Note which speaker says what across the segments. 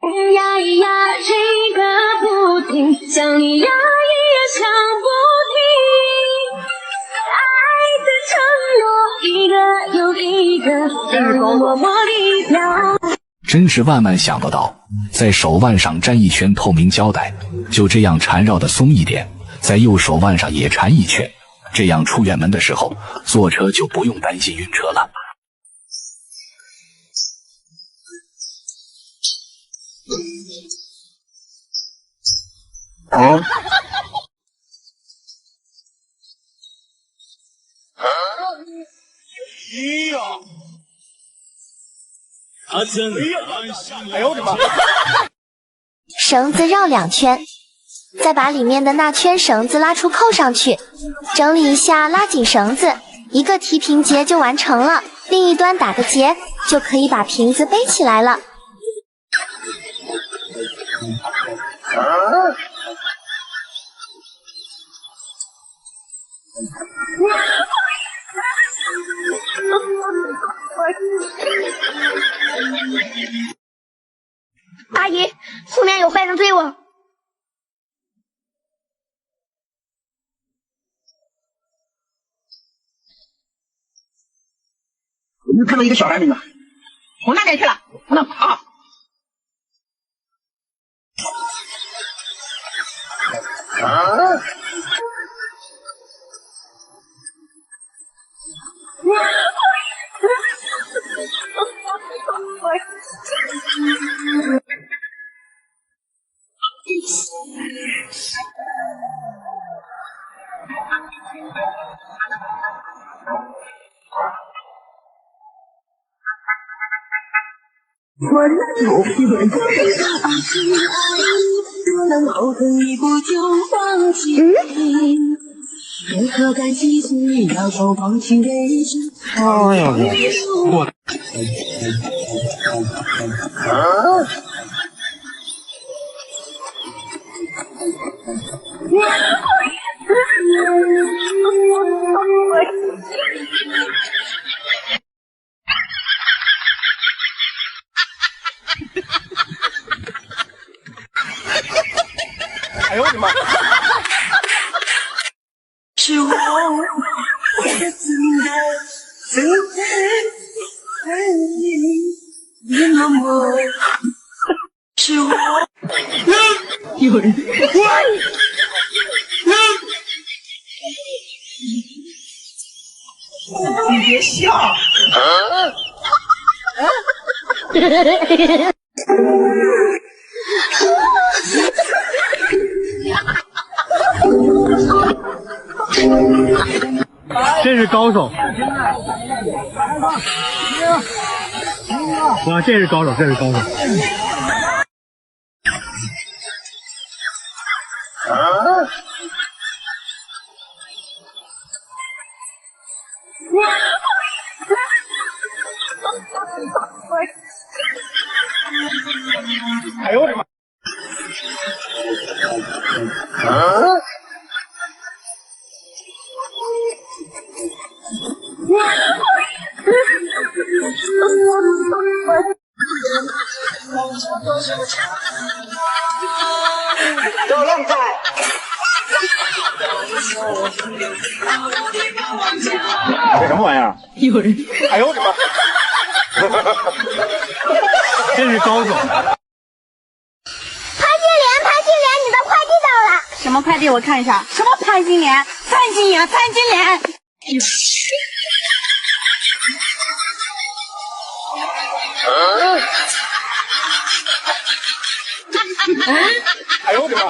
Speaker 1: 呀呀，这个不停，想你呀也想不停，爱的承诺一个又一个，让我默默地飘。
Speaker 2: 真是万万想不到，在手腕上粘一圈透明胶带，就这样缠绕的松一点，在右手腕上也缠一圈，这样出远门的时候，坐车就不用担心晕车了。
Speaker 3: 哎呦我的妈！
Speaker 4: 绳子绕2圈，再把里面的那圈绳子拉出扣上去，整理一下，拉紧绳子，一个提瓶结就完成了，另一端打个结，就可以把瓶子背起来了。
Speaker 5: 阿姨，后面有坏人追我。
Speaker 3: 我就看到一个小孩没呢，往哪边去了？往哪跑？
Speaker 1: 能后退一步就放弃，为何该继续要求放弃为止？
Speaker 3: 哎呀，我哎呦我的妈！
Speaker 1: 是我的真爱你，你默默，是我。有人，
Speaker 3: 你别笑。
Speaker 6: 这是高手！哇，这是高手，这是高手！
Speaker 3: 哎呦我的妈！小浪仔，这什么玩意儿？
Speaker 1: 有人，
Speaker 3: 哎呦我的妈！
Speaker 6: 这是高手！
Speaker 5: 潘金莲，潘金莲，你的快递到了。
Speaker 7: 什么快递？我看一下。什么潘金莲？潘金莲，潘金莲。
Speaker 3: 哎呦我的妈！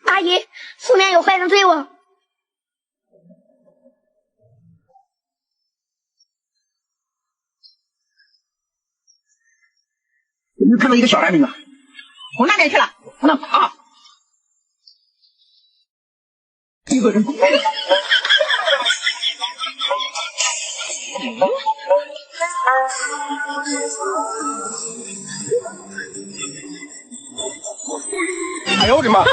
Speaker 5: 阿姨，后面有坏人追我。
Speaker 3: 我就看到一个小孩没呢，往哪边去了？往哪跑？有人。哎呦我的妈！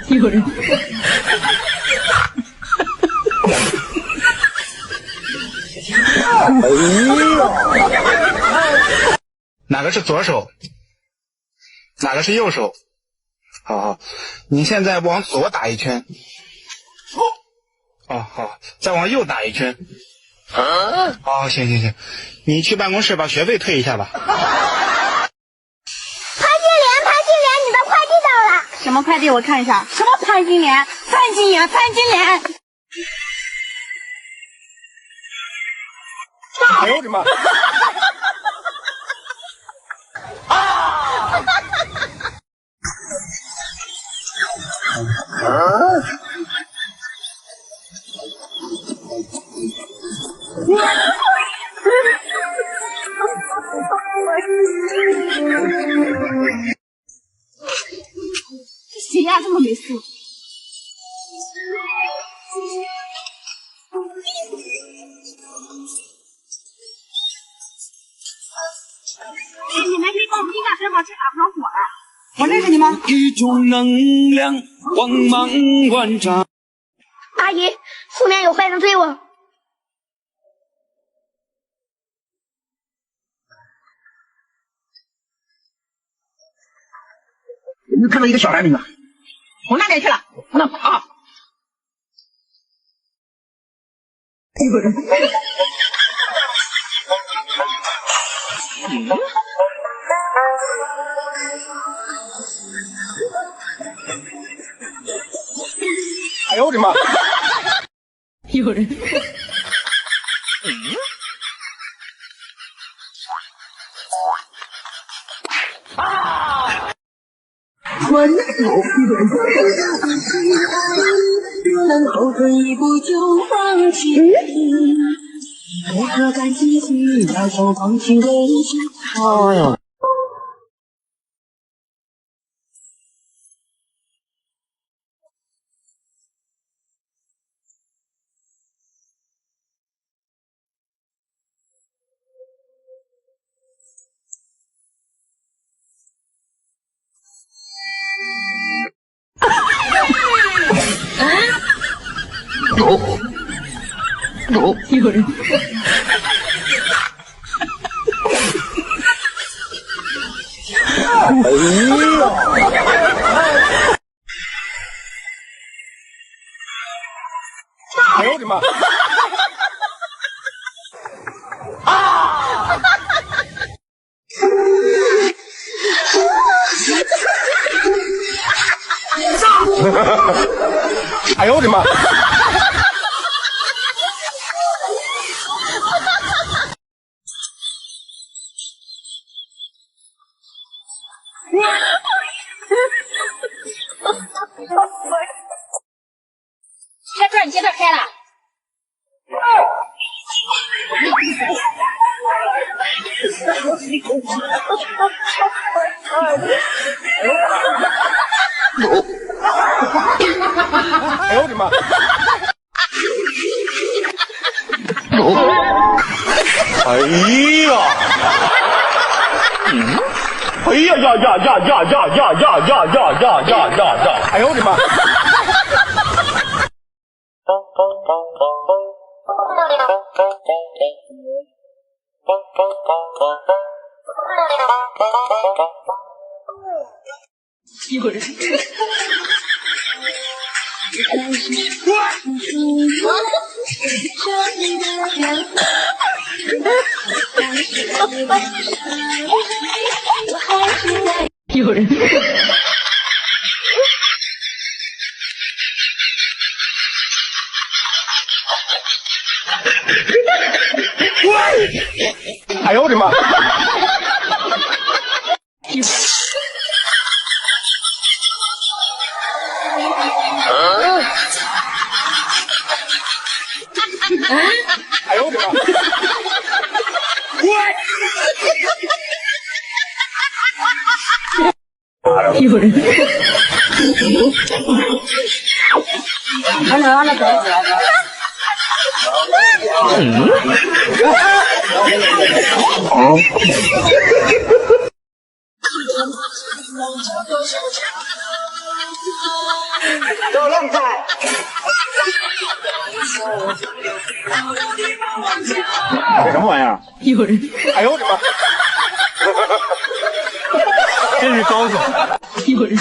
Speaker 1: 有人。
Speaker 8: 哪个是左手？哪个是右手？好，你现在往左打一圈。好，再往右打一圈。行，你去办公室把学费退一下吧。
Speaker 5: 潘金莲，你的快递到了。
Speaker 7: 什么快递？我看一下。什么潘金莲？范金莲。
Speaker 3: 哎呦我的妈！
Speaker 7: 这谁呀？这么没素质。你们可以帮我们一下，正好是打不着火了。我认识你吗？
Speaker 1: 一种能量，光芒万丈。
Speaker 5: 阿姨，后面有坏人追我。
Speaker 3: 有没有看到一个小孩没有？我哪里去了？我那跑。有人。哎呦我的妈！
Speaker 1: 有人。关手，不能后退一步就放弃。为何敢继续要求放弃微笑？有人。
Speaker 3: 哎呦我的妈！哎呦我的妈！
Speaker 5: 你鞋带开了。
Speaker 3: 哎呦我的妈！
Speaker 8: 哎呀！哎呀呀呀呀呀呀呀呀呀呀呀呀！
Speaker 3: 哎呦我的妈！
Speaker 1: 有人。有人。
Speaker 3: 哎呦我的妈！哎呦我的妈！
Speaker 1: 有人。
Speaker 3: 小浪菜。
Speaker 6: 这什么玩意儿？
Speaker 1: 有人。
Speaker 6: 哎呦我的妈！真是高手。
Speaker 1: 有人。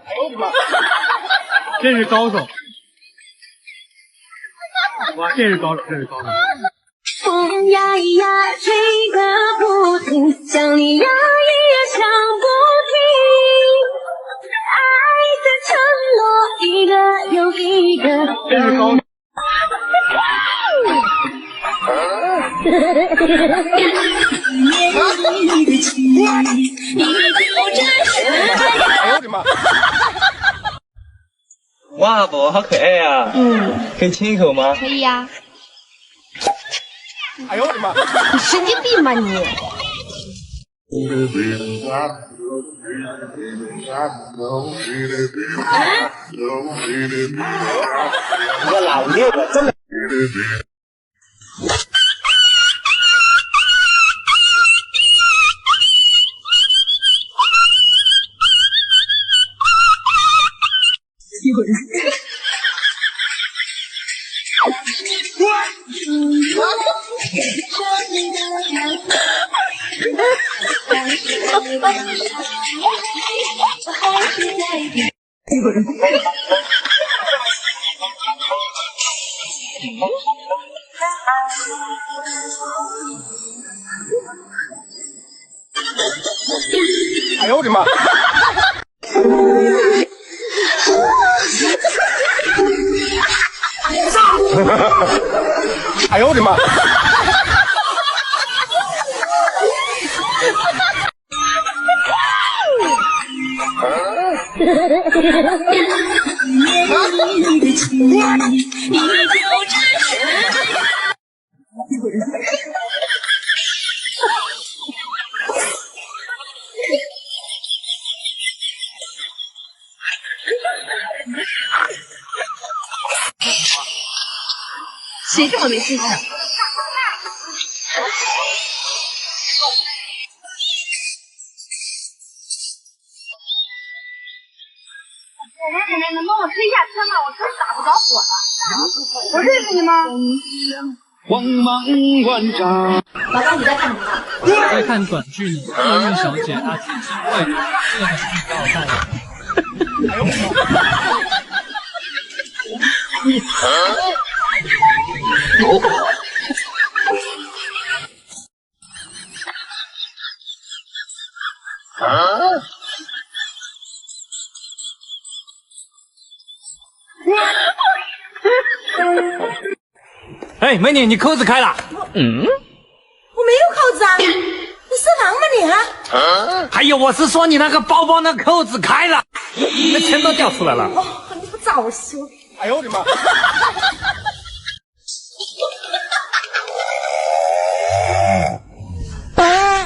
Speaker 6: 哎呦我的妈！真是高手！哇，真是高手，真是高手！
Speaker 1: 风呀呀吹个不停，想你呀也想不停，爱的承诺一个又一个。
Speaker 6: 真是高手！哎呦我的妈！
Speaker 9: 哇，宝宝好可爱呀！可以亲一口吗？
Speaker 5: 可以呀。
Speaker 6: 哎呦我的妈！
Speaker 5: 你神经病吧你！
Speaker 9: 你个老六的，真的。
Speaker 1: 有人。
Speaker 6: 哎呦我的妈！哎呦我的妈！
Speaker 1: 谁这么没思想？
Speaker 7: 奶奶，能帮我推一下车吗？我车打不着火了。我认识你吗？
Speaker 6: 光芒万丈。
Speaker 5: 宝宝，你在干什么？
Speaker 6: 在看短剧呢。厄运小姐她天生怪人，这个是把我带来。哎呦
Speaker 9: 哎，美女，你扣子开了。
Speaker 1: 我没有扣子啊！你色狼吗你啊？
Speaker 9: 还有，我是说你那个包包那扣子开了，那钱都掉出来了。
Speaker 1: 哦，你不早说！
Speaker 6: 哎呦我的妈！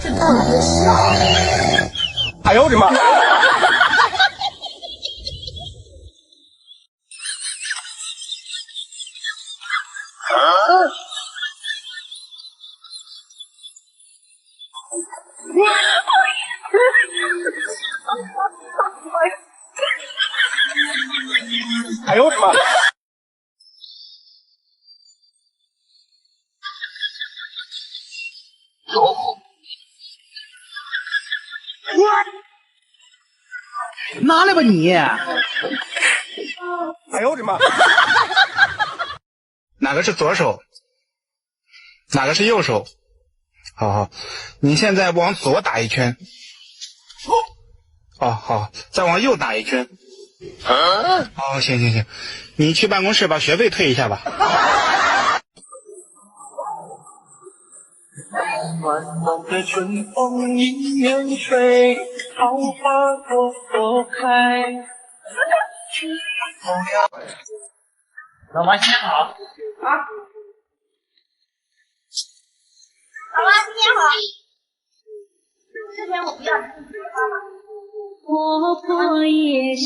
Speaker 1: 这到底是？
Speaker 6: 哎呦我的妈！哎呦我的妈！
Speaker 3: 拿来吧你！
Speaker 6: 哎呦我的妈！哪个是左手？哪个是右手？好好，你现在往左打一圈，
Speaker 8: 哦，好，再往右打一圈。哦，行，你去办公室把学费退一下吧。
Speaker 1: 暖暖的春风迎面吹，桃花朵开。
Speaker 6: 老妈新年好！
Speaker 7: 啊，老妈新年好！这边我不要。
Speaker 1: 婆婆也是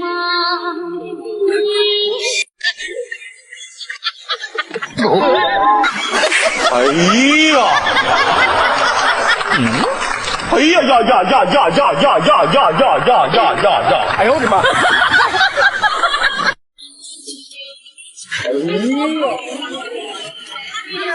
Speaker 1: 妈，
Speaker 10: 哎呀！哎呀呀呀呀呀呀呀呀呀呀呀呀呀！哎呦我的妈！哎呀！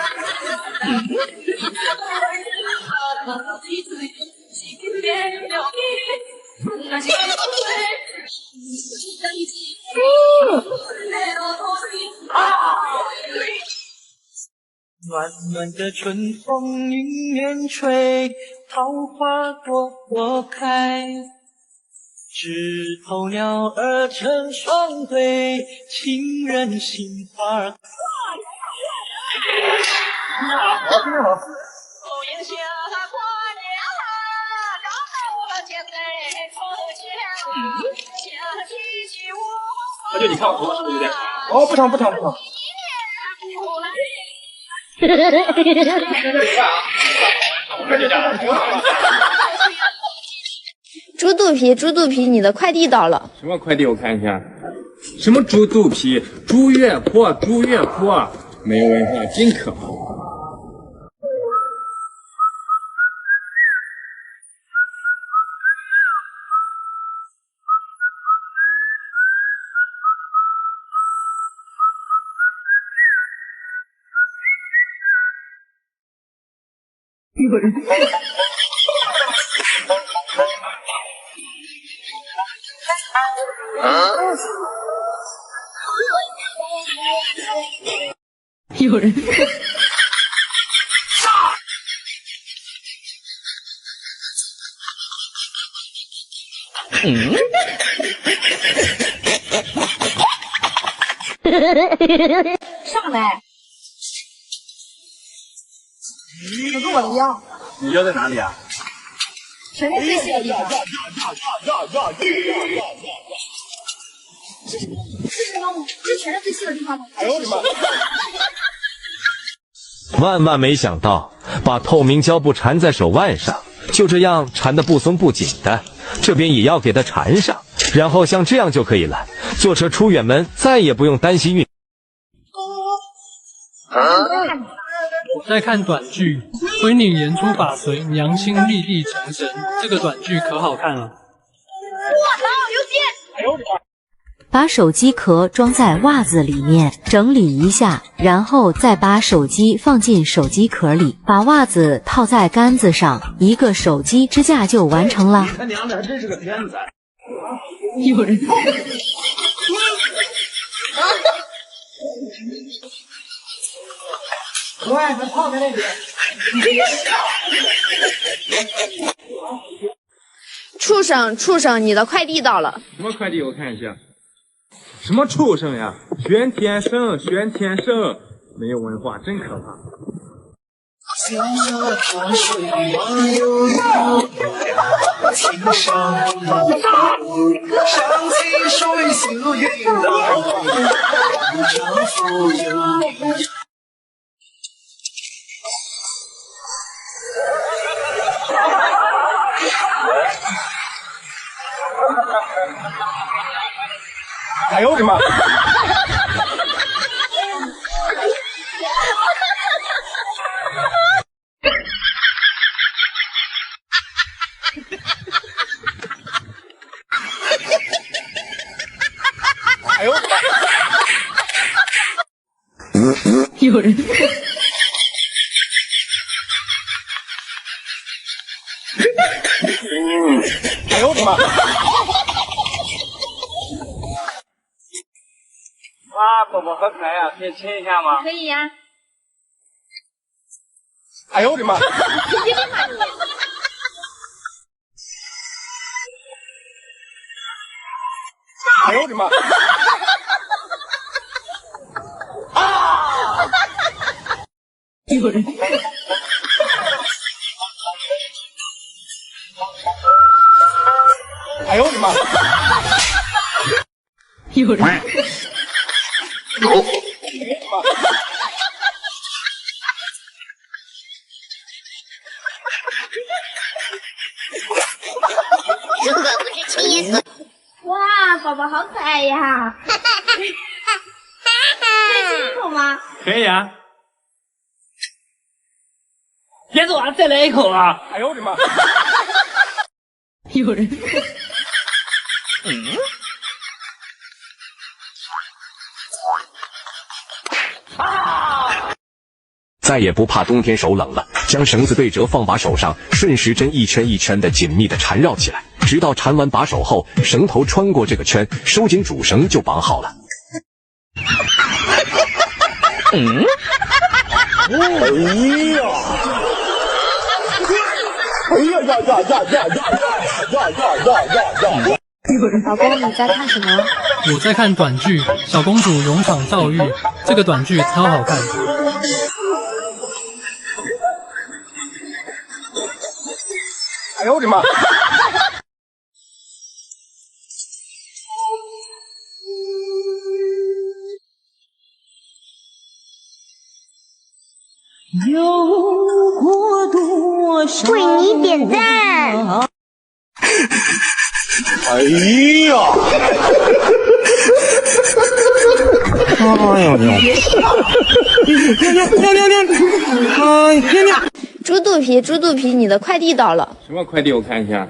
Speaker 1: 暖暖的春风迎面吹，桃花朵开。枝头鸟儿成双对，情人心花开。
Speaker 10: 大舅，你看我头发是不是有点长？哦，不长。
Speaker 11: 猪肚皮，你的快递到了。
Speaker 12: 什么快递？我看一下。什么猪肚皮？猪月坡，没有文化，真可怕。
Speaker 1: 有人。
Speaker 7: 上来，可跟我的腰。
Speaker 10: 你腰在哪里啊？
Speaker 7: 全是最细的地方。这是什么？这全是最细的地方吗？
Speaker 10: 哎呦我的妈！
Speaker 13: 万没想到，把透明胶布缠在手腕上，就这样缠得不松不紧的，这边也要给它缠上，然后像这样就可以了。坐车出远门，再也不用担心晕。
Speaker 6: 我在看短剧《归宁言出法随，娘亲粒粒成神》，这个短剧可好看了。
Speaker 7: 我操，刘姐！
Speaker 10: 哎呦我的妈！
Speaker 14: 把手机壳装在袜子里面，整理一下，然后再把手机放进手机壳里，把袜子套在杆子上，一个手机支架就完成了。
Speaker 10: 他娘的还真是个天才！
Speaker 1: 有人。
Speaker 10: 喂，还泡在那边。
Speaker 11: 畜生，你的快递到了。
Speaker 12: 什么快递？我看一下。什么畜生呀？玄天生，没有文化，真可怕。
Speaker 10: 哎呦我的妈！哎呦我的妈！
Speaker 1: 有人。
Speaker 10: 哎呦我的妈！
Speaker 9: 哇，宝宝好可爱呀，可以亲一下吗？
Speaker 7: 可以呀。
Speaker 10: 哎呦我的妈！
Speaker 7: 你别骂你。
Speaker 10: 哎呦我的妈！
Speaker 3: 啊！有人。
Speaker 10: 哎呦我的妈！
Speaker 3: 有人。
Speaker 5: 如果不是亲眼所，哇，宝宝好可爱呀！可以亲一口吗？
Speaker 12: 可以啊。
Speaker 9: 别走啊，再来一口啊！
Speaker 10: 哎呦我的妈！
Speaker 3: 有人。
Speaker 13: 再也不怕冬天手冷了，将绳子对折放把手上，顺时针一圈一圈的紧密的缠绕起来，直到缠完把手后，绳头穿过这个圈，收紧主绳就绑好了。
Speaker 10: 哎呀！哎呀呀呀呀呀呀！
Speaker 14: 老公，你在看什么？
Speaker 6: 我在看短剧《小公主勇闯躁郁》，这个短剧超好看。
Speaker 10: 哎呦我的妈！
Speaker 3: 有过多少？
Speaker 5: 为你点赞。
Speaker 10: 哎呀！哎呦娘！
Speaker 11: 猪肚皮，猪肚皮，你的快递到了。
Speaker 12: 什么快递？我看一下。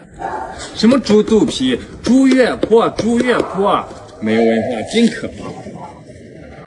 Speaker 12: 什么猪肚皮？猪月坡，猪月坡，没有文化真可怕。